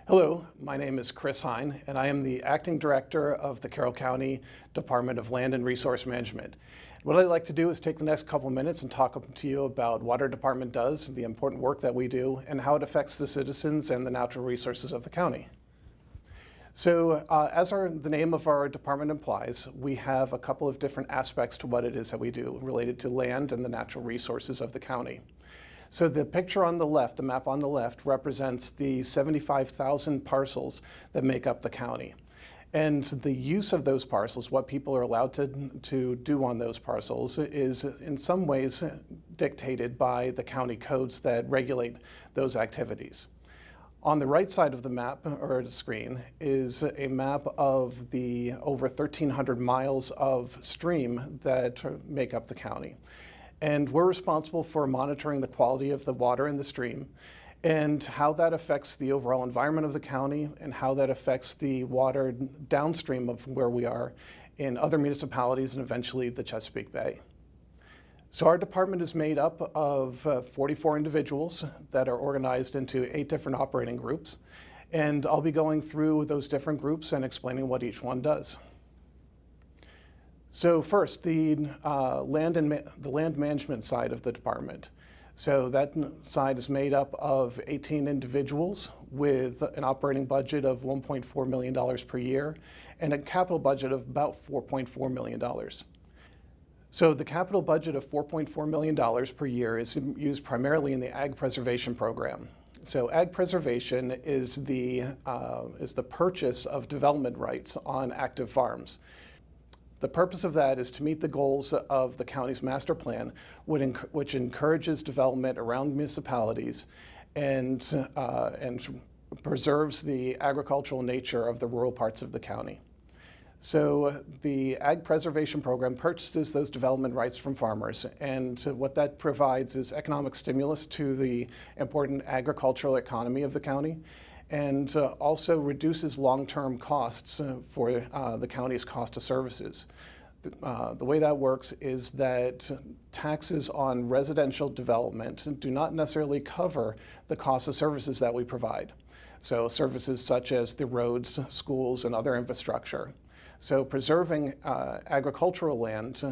Hello, my name is Chris Heyn, and I am the Acting Director of the Carroll County Department of Land and Resource Management. What I'd like to do is take the next couple minutes and talk to you about what our department does, the important work that we do, and how it affects the citizens and the natural resources of the county. So as the name of our department implies, we have a couple of different aspects to what it is that we do related to land and the natural resources of the county. So the picture on the left, the map on the left, represents the 75,000 parcels that make up the county. And the use of those parcels, what people are allowed to do on those parcels, is in some ways dictated by the county codes that regulate those activities. On the right side of the map, or the screen, is a map of the over 1,300 miles of stream that make up the county. And we're responsible for monitoring the quality of the water in the stream and how that affects the overall environment of the county and how that affects the water downstream of where we are in other municipalities and eventually the Chesapeake Bay. So our department is made up of 44 individuals that are organized into 8 different operating groups. And I'll be going through those different groups and explaining what each one does. So first, the land management side of the department. So that side is made up of 18 individuals with an operating budget of $1.4 million per year and a capital budget of about $4.4 million. So the capital budget of $4.4 million per year is used primarily in the ag preservation program. So ag preservation is the purchase of development rights on active farms. The purpose of that is to meet the goals of the county's master plan, which encourages development around municipalities and preserves the agricultural nature of the rural parts of the county. So the ag preservation program purchases those development rights from farmers, and what that provides is economic stimulus to the important agricultural economy of the county, and also reduces long-term costs for the county's cost of services. The way that works is that taxes on residential development do not necessarily cover the cost of services that we provide. So services such as the roads, schools, and other infrastructure. So preserving agricultural land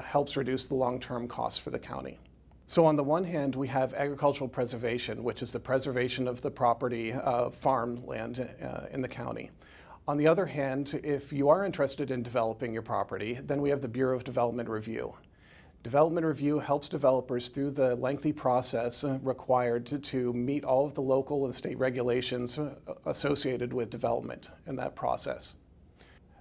helps reduce the long-term costs for the county. So on the one hand, we have agricultural preservation, which is the preservation of the property of farmland in the county. On the other hand, if you are interested in developing your property, then we have the Bureau of Development Review. Development Review helps developers through the lengthy process required to meet all of the local and state regulations associated with development in that process.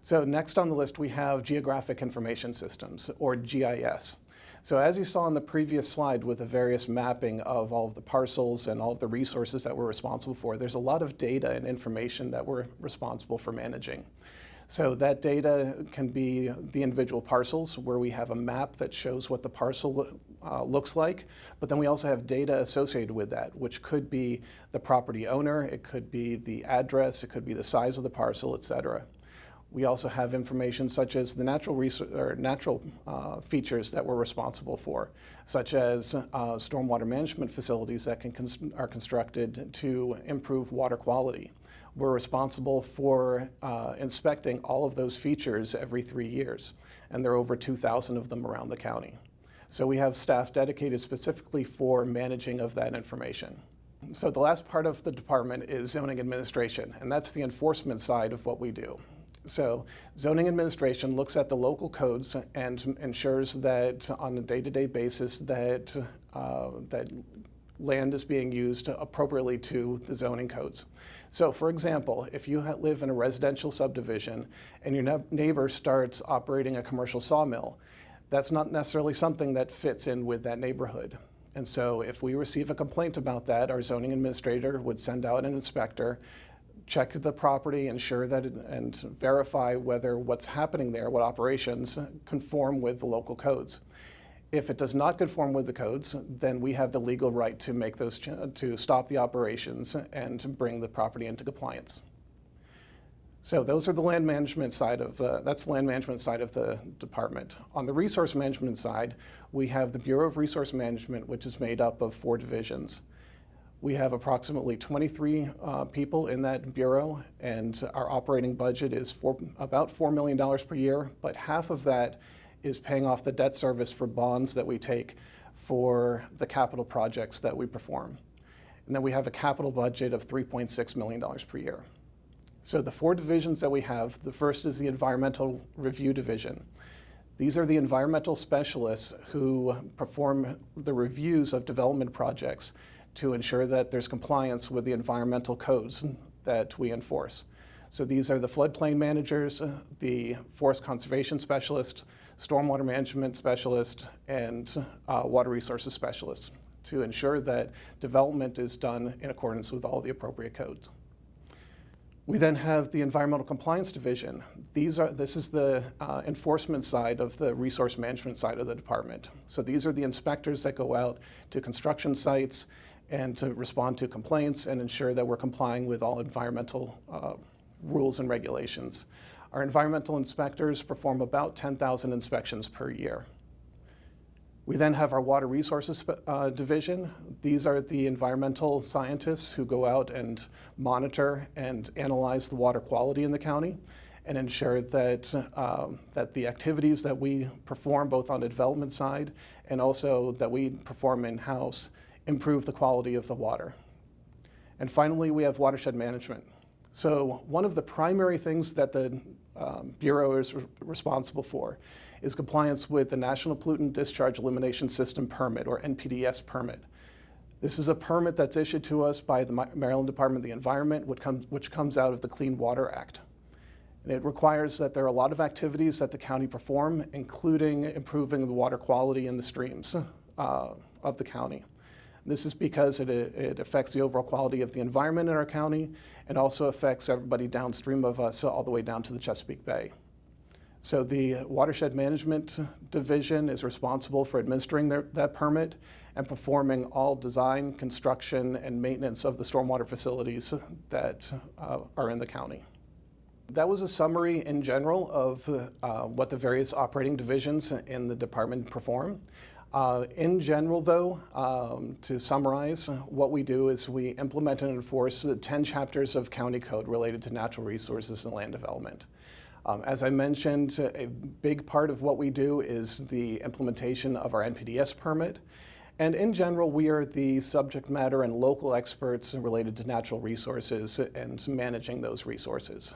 So next on the list, we have Geographic Information Systems, or GIS. So as you saw on the previous slide with the various mapping of all of the parcels and all of the resources that we're responsible for, there's a lot of data and information that we're responsible for managing. So that data can be the individual parcels, where we have a map that shows what the parcel looks like, but then we also have data associated with that, which could be the property owner, it could be the address, it could be the size of the parcel, etc. We also have information such as the natural features that we're responsible for, such as stormwater management facilities that are constructed to improve water quality. We're responsible for inspecting all of those features every 3 years, and there are over 2,000 of them around the county. So we have staff dedicated specifically for managing of that information. So the last part of the department is zoning administration, and that's the enforcement side of what we do. So zoning administration looks at the local codes and ensures that on a day-to-day basis that land is being used appropriately to the zoning codes. So for example, if you live in a residential subdivision and your neighbor starts operating a commercial sawmill, that's not necessarily something that fits in with that neighborhood. And so if we receive a complaint about that, our zoning administrator would send out an inspector, check the property, ensure that and verify whether what's happening there, what operations conform with the local codes. If it does not conform with the codes, then we have the legal right to make to stop the operations and to bring the property into compliance. So those are the land management side of that's the land management side of the department. On the resource management side, we have the Bureau of Resource Management, which is made up of 4 divisions. We have approximately 23 people in that bureau, and our operating budget is about $4 million per year, but half of that is paying off the debt service for bonds that we take for the capital projects that we perform. And then we have a capital budget of $3.6 million per year. So the four divisions that we have, the first is the Environmental Review Division. These are the environmental specialists who perform the reviews of development projects to ensure that there's compliance with the environmental codes that we enforce. So these are the floodplain managers, the forest conservation specialist, stormwater management specialist, and water resources specialists to ensure that development is done in accordance with all the appropriate codes. We then have the Environmental Compliance Division. This is the enforcement side of the resource management side of the department. So these are the inspectors that go out to construction sites and to respond to complaints and ensure that we're complying with all environmental rules and regulations. Our environmental inspectors perform about 10,000 inspections per year. We then have our Water Resources Division. These are the environmental scientists who go out and monitor and analyze the water quality in the county and ensure that, that the activities that we perform both on the development side and also that we perform in-house improve the quality of the water. And finally, we have watershed management. So one of the primary things that the Bureau is responsible for is compliance with the National Pollutant Discharge Elimination System permit, or NPDES permit. This is a permit that's issued to us by the Maryland Department of the Environment, which comes out of the Clean Water Act. And it requires that there are a lot of activities that the county perform, including improving the water quality in the streams of the county. This is because it affects the overall quality of the environment in our county and also affects everybody downstream of us all the way down to the Chesapeake Bay. So the Watershed Management Division is responsible for administering that permit and performing all design, construction, and maintenance of the stormwater facilities that are in the county. That was a summary in general of what the various operating divisions in the department perform. In general, though, to summarize, what we do is we implement and enforce the 10 chapters of county code related to natural resources and land development. As I mentioned, a big part of what we do is the implementation of our NPDES permit. And in general, we are the subject matter and local experts related to natural resources and managing those resources.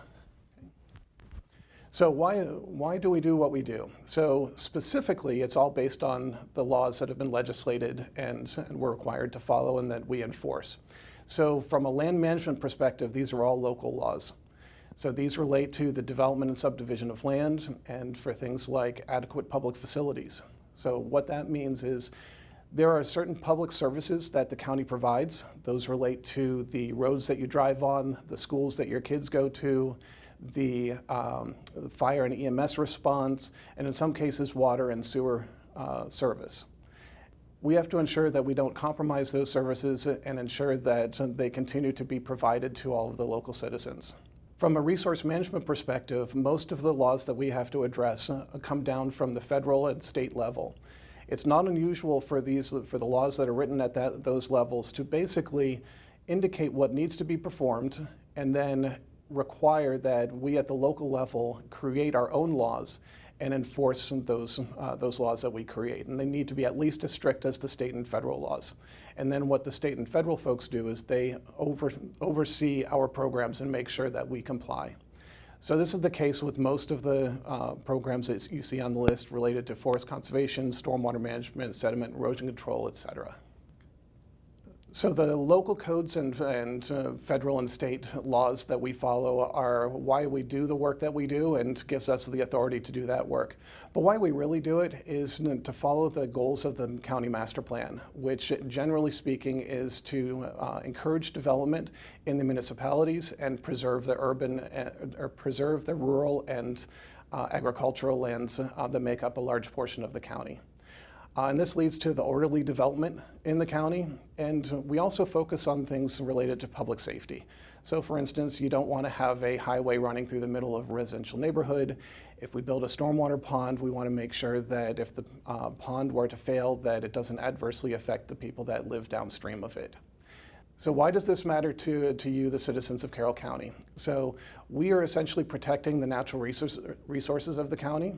So why do we do what we do? So specifically, it's all based on the laws that have been legislated and we're required to follow and that we enforce. So from a land management perspective, these are all local laws. So these relate to the development and subdivision of land and for things like adequate public facilities. So what that means is there are certain public services that the county provides. Those relate to the roads that you drive on, the schools that your kids go to, the fire and EMS response, and in some cases, water and sewer service. We have to ensure that we don't compromise those services and ensure that they continue to be provided to all of the local citizens. From a resource management perspective, most of the laws that we have to address come down from the federal and state level. It's not unusual for the laws that are written at those levels to basically indicate what needs to be performed and then require that we at the local level create our own laws and enforce those laws that we create. And they need to be at least as strict as the state and federal laws. And then what the state and federal folks do is they oversee our programs and make sure that we comply. So this is the case with most of the programs that you see on the list related to forest conservation, stormwater management, sediment erosion control, et cetera. So the local codes and federal and state laws that we follow are why we do the work that we do and gives us the authority to do that work. But why we really do it is to follow the goals of the county master plan, which generally speaking is to encourage development in the municipalities and preserve the urban or preserve the rural and agricultural lands that make up a large portion of the county. And this leads to the orderly development in the county. And we also focus on things related to public safety. So for instance, you don't want to have a highway running through the middle of a residential neighborhood. If we build a stormwater pond, we want to make sure that if the pond were to fail, that it doesn't adversely affect the people that live downstream of it. So why does this matter to you, the citizens of Carroll County? So we are essentially protecting the natural resources of the county.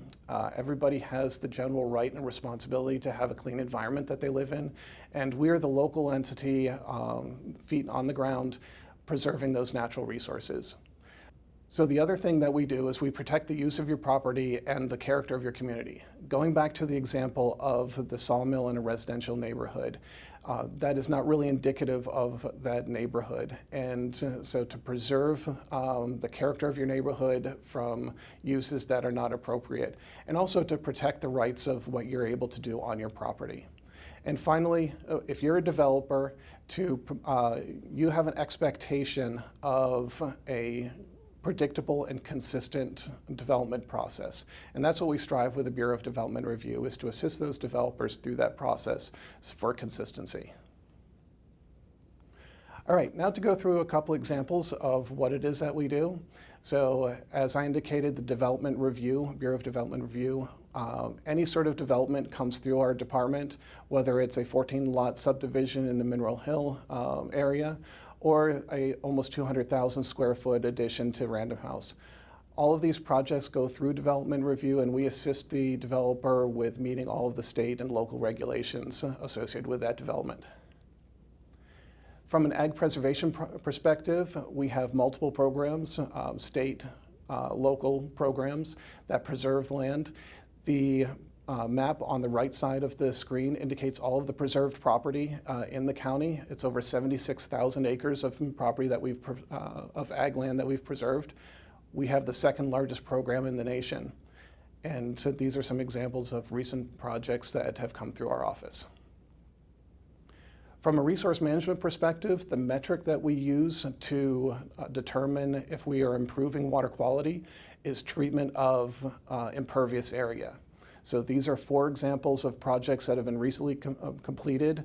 Everybody has the general right and responsibility to have a clean environment that they live in, and we're the local entity, feet on the ground, preserving those natural resources. So the other thing that we do is we protect the use of your property and the character of your community. Going back to the example of the sawmill in a residential neighborhood, that is not really indicative of that neighborhood. And so to preserve the character of your neighborhood from uses that are not appropriate, and also to protect the rights of what you're able to do on your property. And finally, if you're a developer, you have an expectation of a predictable and consistent development process. And that's what we strive with the Bureau of Development Review, is to assist those developers through that process for consistency. All right, now to go through a couple examples of what it is that we do. So as I indicated, the Development Review, Bureau of Development Review, any sort of development comes through our department, whether it's a 14-lot subdivision in the Mineral Hill area, or a almost 200,000 square foot addition to Random House. All of these projects go through development review, and we assist the developer with meeting all of the state and local regulations associated with that development. From an ag preservation perspective, we have multiple programs, state, local programs that preserve land. The map on the right side of the screen indicates all of the preserved property in the county. It's over 76,000 acres of property that of ag land that we've preserved. We have the second largest program in the nation. And so these are some examples of recent projects that have come through our office. From a resource management perspective, the metric that we use to determine if we are improving water quality is treatment of impervious area. So these are 4 examples of projects that have been recently completed.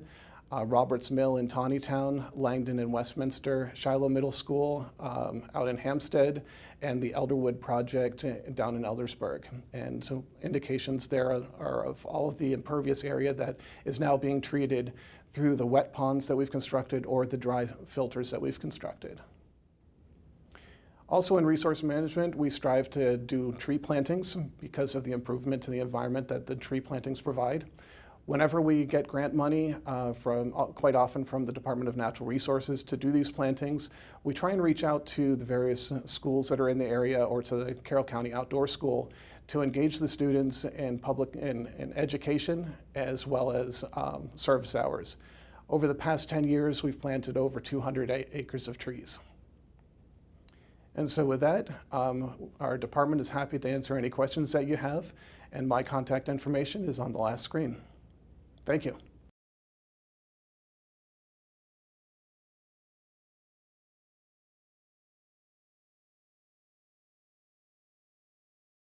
Roberts Mill in Tawnytown, Langdon in Westminster, Shiloh Middle School out in Hampstead, and the Elderwood project down in Eldersburg. And so indications there are of all of the impervious area that is now being treated through the wet ponds that we've constructed or the dry filters that we've constructed. Also in resource management, we strive to do tree plantings because of the improvement to the environment that the tree plantings provide. Whenever we get grant money, quite often from the Department of Natural Resources to do these plantings, we try and reach out to the various schools that are in the area or to the Carroll County Outdoor School to engage the students in in education as well as service hours. Over the past 10 years, we've planted over 200 acres of trees. And so with that, our department is happy to answer any questions that you have, and my contact information is on the last screen. Thank you.